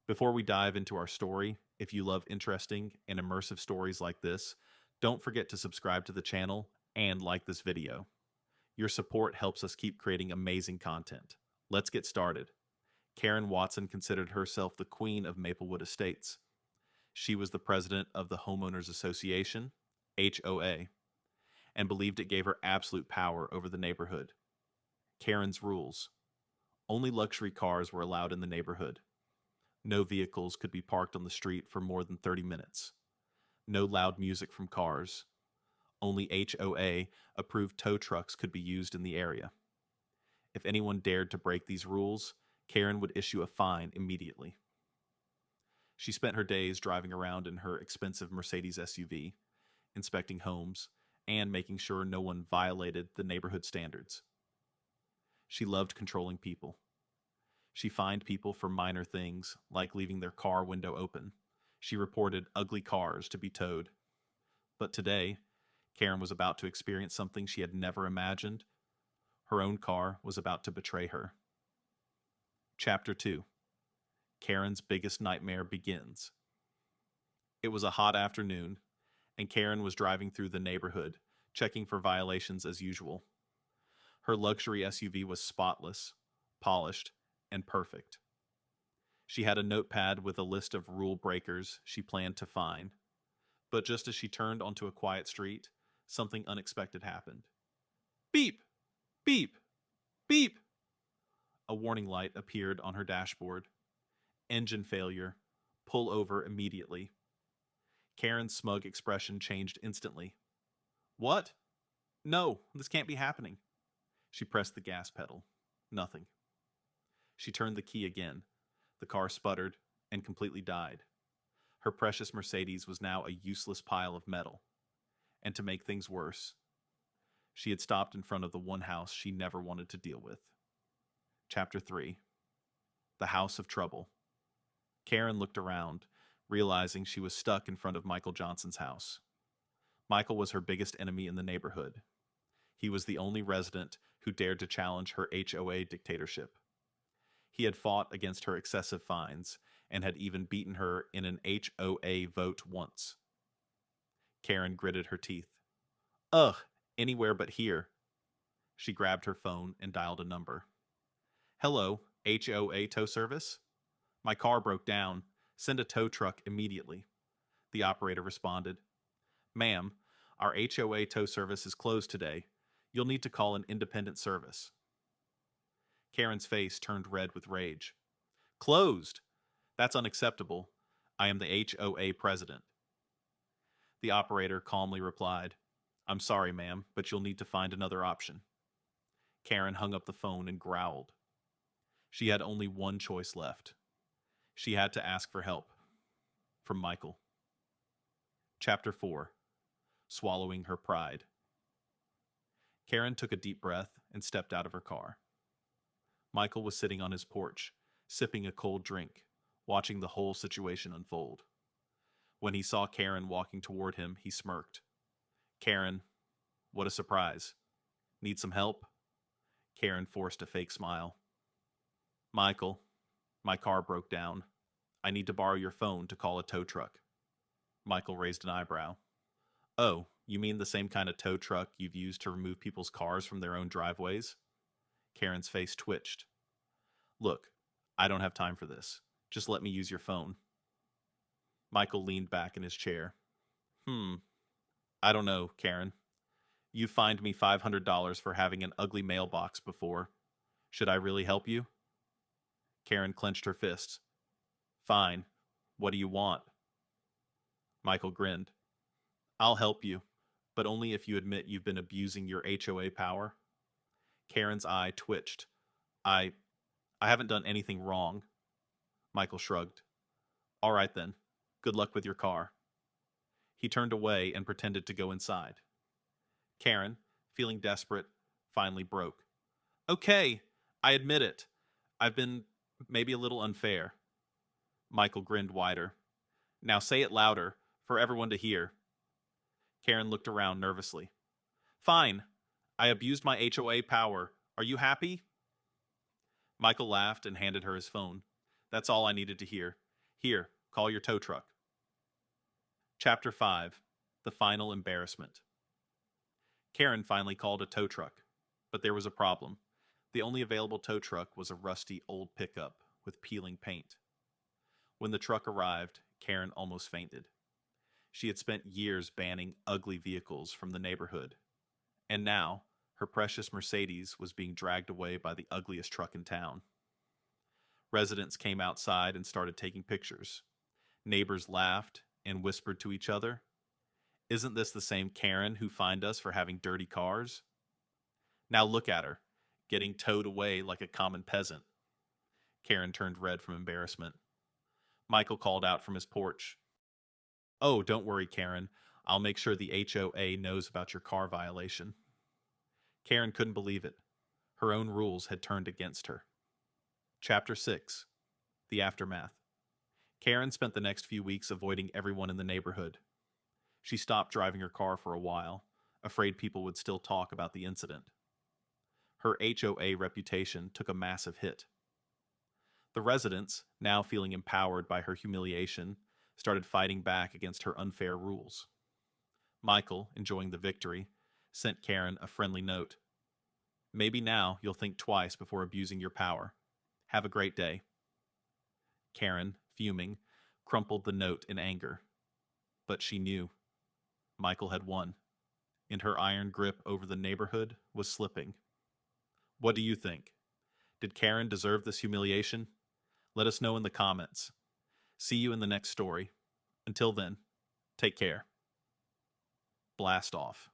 Before we dive into our story, if you love interesting and immersive stories like this, don't forget to subscribe to the channel and like this video. Your support helps us keep creating amazing content. Let's get started. Karen Watson considered herself the queen of Maplewood Estates. She was the president of the Homeowners Association, HOA, and believed it gave her absolute power over the neighborhood. Karen's rules. Only luxury cars were allowed in the neighborhood. No vehicles could be parked on the street for more than 30 minutes. No loud music from cars. Only HOA-approved tow trucks could be used in the area. If anyone dared to break these rules, Karen would issue a fine immediately. She spent her days driving around in her expensive Mercedes SUV, inspecting homes, and making sure no one violated the neighborhood standards. She loved controlling people. She fined people for minor things, like leaving their car window open. She reported ugly cars to be towed. But today, Karen was about to experience something she had never imagined. Her own car was about to betray her. Chapter 2. Karen's biggest nightmare begins. It was a hot afternoon, and Karen was driving through the neighborhood, checking for violations as usual. Her luxury SUV was spotless, polished, and perfect. She had a notepad with a list of rule breakers she planned to fine. But just as she turned onto a quiet street, something unexpected happened. Beep! Beep! Beep! A warning light appeared on her dashboard. Engine failure. Pull over immediately. Karen's smug expression changed instantly. What? No, this can't be happening. She pressed the gas pedal. Nothing. She turned the key again. The car sputtered and completely died. Her precious Mercedes was now a useless pile of metal. And to make things worse, she had stopped in front of the one house she never wanted to deal with. Chapter 3. The House of Trouble. Karen looked around, realizing she was stuck in front of Michael Johnson's house. Michael was her biggest enemy in the neighborhood. He was the only resident who dared to challenge her HOA dictatorship. He had fought against her excessive fines and had even beaten her in an HOA vote once. Karen gritted her teeth. Ugh, anywhere but here. She grabbed her phone and dialed a number. Hello, HOA tow service? My car broke down. Send a tow truck immediately. The operator responded. Ma'am, our HOA tow service is closed today. You'll need to call an independent service. Karen's face turned red with rage. Closed! That's unacceptable. I am the HOA president. The operator calmly replied, I'm sorry, ma'am, but you'll need to find another option. Karen hung up the phone and growled. She had only one choice left. She had to ask for help. From Michael. Chapter 4. Swallowing her pride. Karen took a deep breath and stepped out of her car. Michael was sitting on his porch, sipping a cold drink, watching the whole situation unfold. When he saw Karen walking toward him, he smirked. Karen, what a surprise. Need some help? Karen forced a fake smile. Michael, my car broke down. I need to borrow your phone to call a tow truck. Michael raised an eyebrow. Oh, you mean the same kind of tow truck you've used to remove people's cars from their own driveways? Karen's face twitched. Look, I don't have time for this. Just let me use your phone. Michael leaned back in his chair. I don't know, Karen. You fined me $500 for having an ugly mailbox before. Should I really help you? Karen clenched her fists. Fine. What do you want? Michael grinned. I'll help you, but only if you admit you've been abusing your HOA power. Karen's eye twitched. I haven't done anything wrong. Michael shrugged. All right then. Good luck with your car. He turned away and pretended to go inside. Karen, feeling desperate, finally broke. Okay, I admit it. I've been maybe a little unfair. Michael grinned wider. Now say it louder, for everyone to hear. Karen looked around nervously. Fine. I abused my HOA power. Are you happy? Michael laughed and handed her his phone. That's all I needed to hear. Here, call your tow truck. Chapter 5. The Final Embarrassment. Karen finally called a tow truck, but there was a problem. The only available tow truck was a rusty old pickup with peeling paint. When the truck arrived, Karen almost fainted. She had spent years banning ugly vehicles from the neighborhood, and now her precious Mercedes was being dragged away by the ugliest truck in town. Residents came outside and started taking pictures. Neighbors laughed and whispered to each other, "Isn't this the same Karen who fined us for having dirty cars? Now look at her, getting towed away like a common peasant." Karen turned red from embarrassment. Michael called out from his porch, "Oh, don't worry, Karen. I'll make sure the HOA knows about your car violation." Karen couldn't believe it. Her own rules had turned against her. Chapter 6. The Aftermath. Karen spent the next few weeks avoiding everyone in the neighborhood. She stopped driving her car for a while, afraid people would still talk about the incident. Her HOA reputation took a massive hit. The residents, now feeling empowered by her humiliation, started fighting back against her unfair rules. Michael, enjoying the victory, sent Karen a friendly note. "Maybe now you'll think twice before abusing your power. Have a great day." Karen, fuming, crumpled the note in anger. But she knew. Michael had won, and her iron grip over the neighborhood was slipping. What do you think? Did Karen deserve this humiliation? Let us know in the comments. See you in the next story. Until then, take care. Blast off.